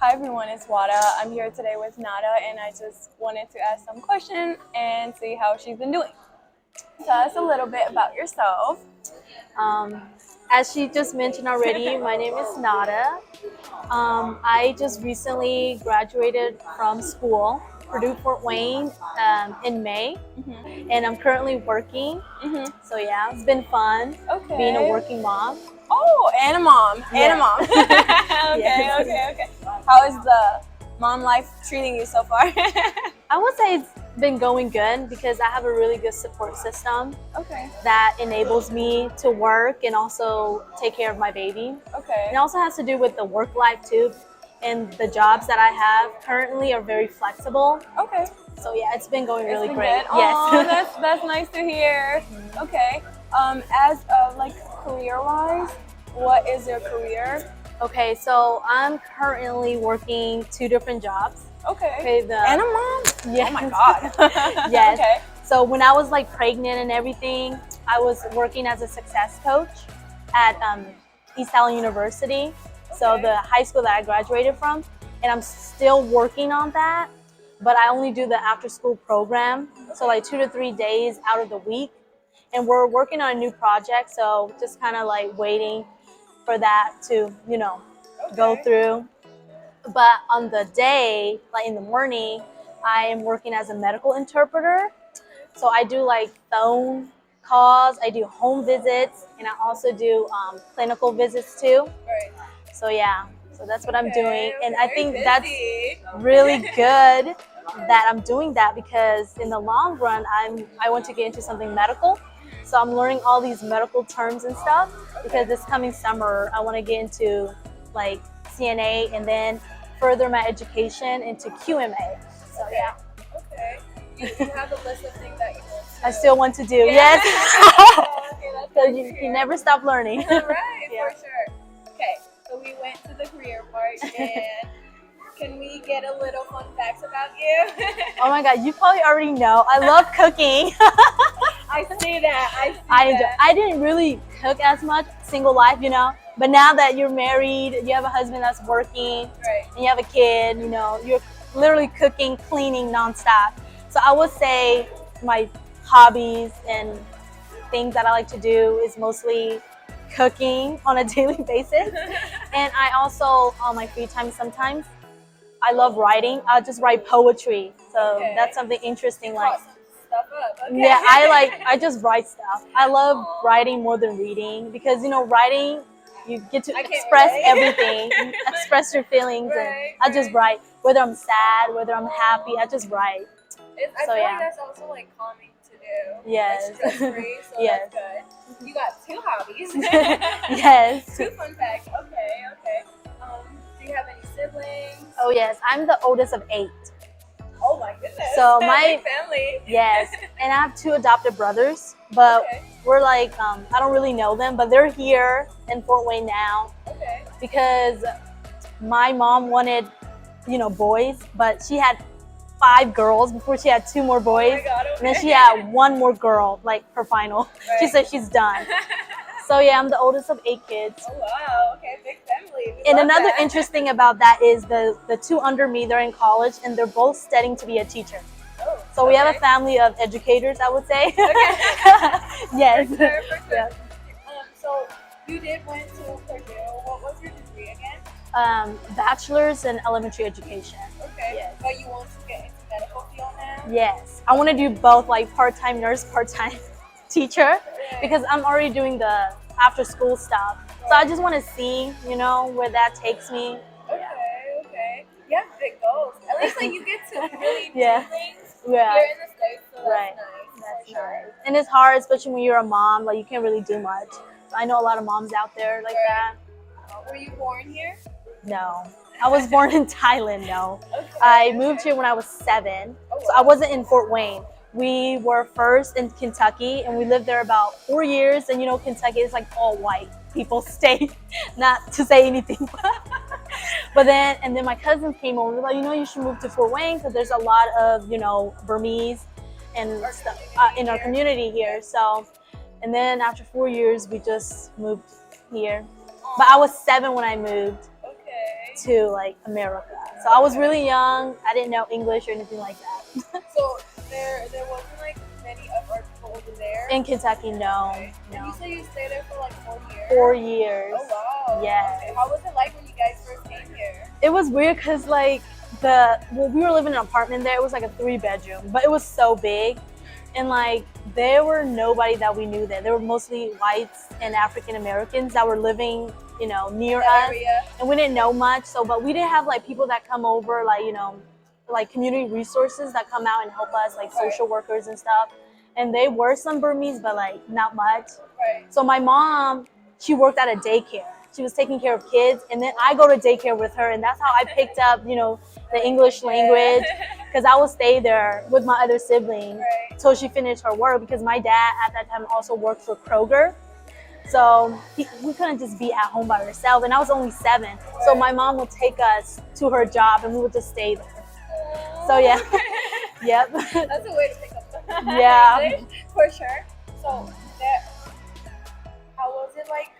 Hi everyone, it's Wada. I'm here today with Nada and I just wanted to ask some questions and see how she's been doing. Tell us a little bit about yourself. As she just mentioned already, my name is Nada. I just recently graduated from school, Purdue Fort Wayne, in May, and I'm currently working. So yeah, it's been fun being a working mom. Oh, and a mom. And a mom. Okay. How is the mom life treating you so far? I would say it's been going good because I have a really good support system that enables me to work and also take care of my baby. It also has to do with the work life too, and the jobs that I have currently are very flexible. So yeah, it's been going really great. Good. Yes. That's nice to hear. Okay. As like career-wise, what is your career? Okay, so I'm currently working 2 different jobs. And a mom? Yes. Oh my God. Yes. So when I was like pregnant and everything, I was working as a success coach at East Allen University. So the high school that I graduated from, and I'm still working on that, but I only do the after school program. So like 2 to 3 days out of the week. And we're working on a new project. So just kind of like waiting for that to, go through. But on the day, like in the morning, I am working as a medical interpreter. So I do like phone calls, I do home visits, and I also do clinical visits too. So yeah, so that's what I'm doing. And I think that's really good that I'm doing that because in the long run, I want to get into something medical. So I'm learning all these medical terms and stuff because this coming summer, I want to get into like CNA and then further my education into QMA. So yeah. You have a list of things that you want to do. I still want to do, yes. So you never stop learning. For sure. Okay, so we went to the career part and can we get a little fun facts about you? Oh my God, you probably already know. I love cooking. I see that. I didn't really cook as much, single life, But now that you're married, you have a husband that's working, and you have a kid, you're literally cooking, cleaning nonstop. So I would say my hobbies and things that I like to do is mostly cooking on a daily basis. And I also, on my free time sometimes, I love writing. I'll just write poetry. So that's something interesting. Like, yeah, I just write stuff. I love writing more than reading because, writing, you get to express everything, you express your feelings, and I just write. Whether I'm sad, whether I'm happy, I just write. I feel like that's also like calming to do. Yes. Like stress-free, so that's good. You got 2 hobbies. Yes. 2 fun facts. Okay. Do you have any siblings? Oh yes, I'm the oldest of 8. Oh my goodness. So my family. Yes, and I have 2 adopted brothers, but we're like I don't really know them, but they're here in Fort Wayne now. Because my mom wanted, boys, but she had 5 girls before she had 2 more boys. Oh my God, and then she had 1 more girl, like her final. She said she's done. So yeah, I'm the oldest of 8 kids. Oh wow, okay, big family. And another interesting about that is the 2 under me, they're in college and they're both studying to be a teacher. So we have a family of educators, I would say. Yes. For sure. Yeah. So you did went to Purdue. What was your degree again? Bachelor's in elementary education. Yes. But you want to get into medical field now? Yes. I want to do both, like part-time nurse, part-time teacher, because I'm already doing the after-school stuff. So I just want to see, where that takes me. Okay. You have big goals. At least like you get to really do things here in the States, so that's nice. That's nice. And it's hard, especially when you're a mom, like you can't really do much. So I know a lot of moms out there like that. Were you born here? No. I was born in Thailand, no. I moved here when I was 7. So I wasn't in Fort Wayne. We were first in Kentucky and we lived there about 4 years. And Kentucky is like all white people state, not to say anything. But then my cousin came over, like, you should move to Fort Wayne because there's a lot of, Burmese and stuff in our community here. So, and then after 4 years, we just moved here. But I was 7 when I moved. Okay. to like America. So I was really young. I didn't know English or anything like that. So there wasn't like many of our people over there? In Kentucky, no. Okay. And No. you said you stayed there for like 4 years? 4 years. Oh wow. Yes. Okay. How was it like when you guys first came here? It was weird because like we were living in an apartment there. It was like a 3-bedroom, but it was so big, and like there were nobody that we knew there. There were mostly whites and African Americans that were living, you know, near us, and we didn't know much. So, but we didn't have like people that come over, like, you know, like community resources that come out and help us, like social workers and stuff. And they were some Burmese, but like not much. Right. So my mom, she worked at a daycare. She was taking care of kids, and then I go to daycare with her, and that's how I picked up, you know, the English language, because I would stay there with my other sibling till she finished her work, because my dad at that time also worked for Kroger. So we couldn't just be at home by ourselves, and I was only 7. So my mom would take us to her job, and we would just stay there. So yeah, yep. That's a way to pick up the Yeah. English, for sure. So how was it like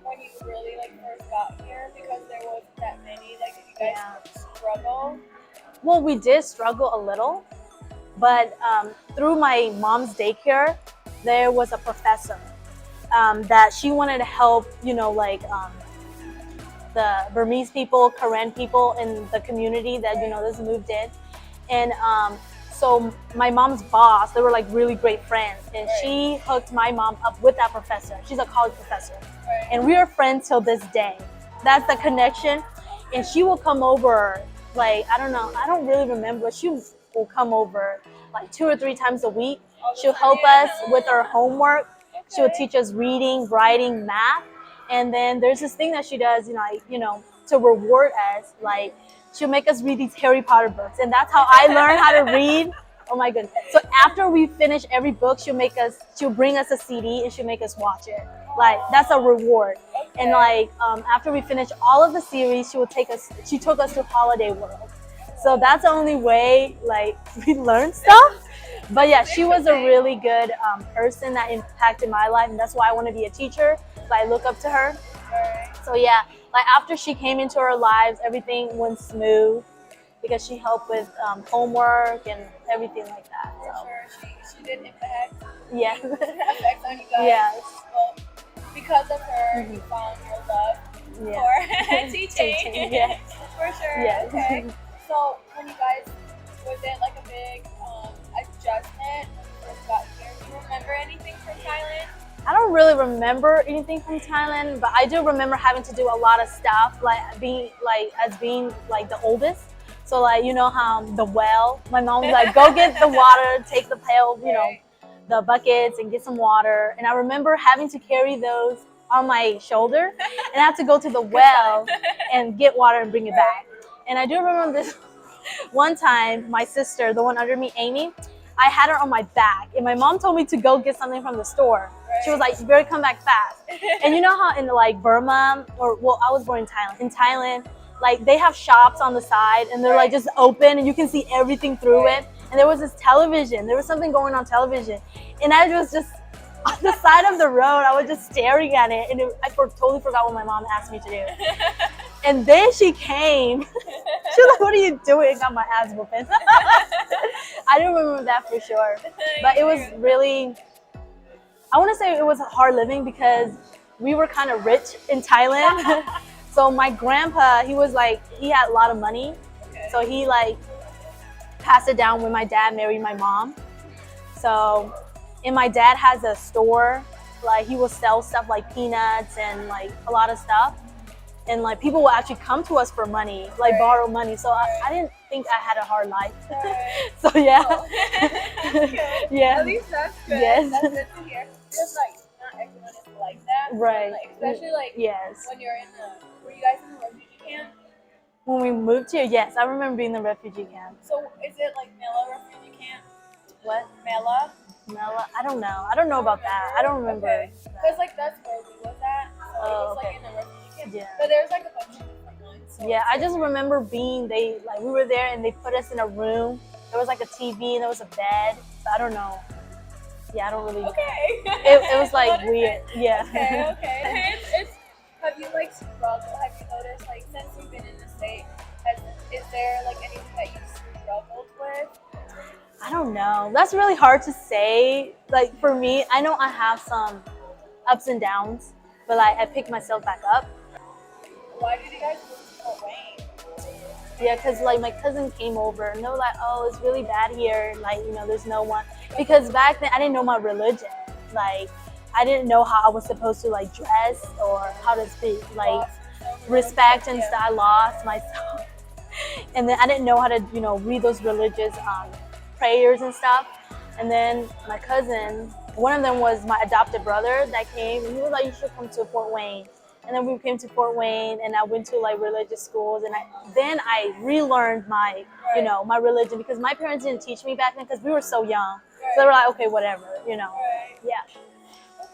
when you really like first got here? Because there wasn't that many. Like, did you guys struggle? Well, we did struggle a little, but through my mom's daycare, there was a professor that she wanted to help, you know, like the Burmese people, Karen people in the community that, you know, this moved in. And so my mom's boss, they were like really great friends, and she hooked my mom up with that professor. She's a college professor, and we are friends till this day. That's the connection. And she will come over, like, I don't know, I don't really remember, but she will come over like 2 or 3 times a week. She'll help us with our homework. She'll teach us reading, writing, math. And then there's this thing that she does, you know, to reward us, like she'll make us read these Harry Potter books, and that's how I learned how to read. Oh my goodness. So after we finish every book, she'll bring us a CD and she'll make us watch it. Like, that's a reward. And like after we finish all of the series, she took us to Holiday World. So that's the only way like we learned stuff. But yeah, she was a really good person that impacted my life, and that's why I want to be a teacher. So I look up to her. So yeah, like after she came into our lives, everything went smooth because she helped with homework and everything like that. For sure, she did impact. Yeah. Effects on you guys. Yes. Well, because of her, you found your love for teaching. Yes. For sure. Yes. Okay. So when you guys, was it like a big adjustment when you first got here? Do you remember anything from Thailand? I don't really remember anything from Thailand, but I do remember having to do a lot of stuff, like being the oldest. So like, you know how the well, my mom was like, go get the water, take the pail, you know, the buckets and get some water. And I remember having to carry those on my shoulder, and I had to go to the well and get water and bring it back. And I do remember this one time, my sister, the one under me, Amy, I had her on my back, and my mom told me to go get something from the store. She was like, you better come back fast. And you know how in like Burma, I was born in Thailand. In Thailand, like they have shops on the side, and they're like just open, and you can see everything through it. And there was this television. There was something going on television, and I was just on the side of the road. I was just staring at it, and I totally forgot what my mom asked me to do. And then she came. She was like, what are you doing? Got my ass whooping. I don't remember that for sure. But it was really, I want to say it was hard living because we were kind of rich in Thailand. So my grandpa, he had a lot of money. So he like passed it down when my dad married my mom. So, and my dad has a store, like he will sell stuff like peanuts and like a lot of stuff. And like people will actually come to us for money, like borrow money. So I didn't think I had a hard life. So yeah. That's good. Yeah. At least that's good. Yes. That's good to hear. Because like not everyone is like that. Right. Like, especially like yes. when you're were you guys in the refugee camp? When we moved here, yes, I remember being in the refugee camp. So is it like Mela refugee camp? What? Mela? Mela? I don't know. I don't know about that. I don't remember. Because like that's where we was at. So it was like in the refugee camp. Yeah. But there's like a bunch of different ones. So yeah, I just remember we were there and they put us in a room. There was like a TV and there was a bed. But I don't know. Yeah, I don't really. Okay. It was like weird. Yeah. Okay. It's have have you like struggled? Have you noticed like since you've been in the state, is there like anything that you've struggled with? I don't know. That's really hard to say. Like for me, I know I have some ups and downs, but like I pick myself back up. Why did you guys move to Fort Wayne? Yeah, because like my cousin came over and they were like, oh, it's really bad here. Like, you know, there's no one. Because back then I didn't know my religion. Like, I didn't know how I was supposed to like dress or how to speak, like respect and stuff. I lost myself. And then I didn't know how to, you know, read those religious prayers and stuff. And then my cousin, one of them was my adopted brother that came, and he was like, you should come to Fort Wayne. And then we came to Fort Wayne, and I went to like religious schools, and then I relearned my, you know, my religion, because my parents didn't teach me back then because we were so young. So they were like, okay, whatever, you know. Yeah.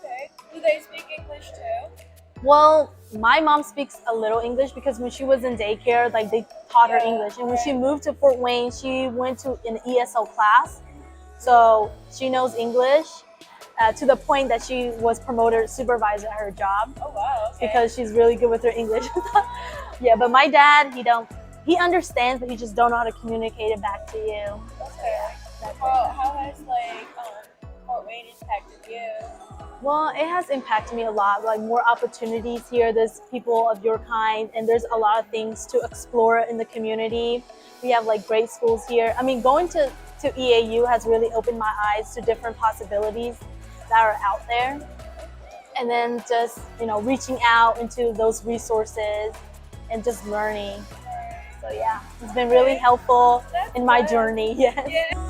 Okay. Do they speak English too? Well, my mom speaks a little English because when she was in daycare, like they taught her English. And when she moved to Fort Wayne, she went to an ESL class. So she knows English to the point that she was promoted supervisor at her job. Oh wow. Okay. Because she's really good with her English. Yeah, but my dad, he understands, but he just don't know how to communicate it back to you. Okay. How has like Fort Wayne impacted you? Well, it has impacted me a lot, like more opportunities here. There's people of your kind, and there's a lot of things to explore in the community. We have like great schools here. I mean, going to EAU has really opened my eyes to different possibilities that are out there. And then just, you know, reaching out into those resources and just learning. So yeah, it's been really helpful in my journey. Yes. Yeah.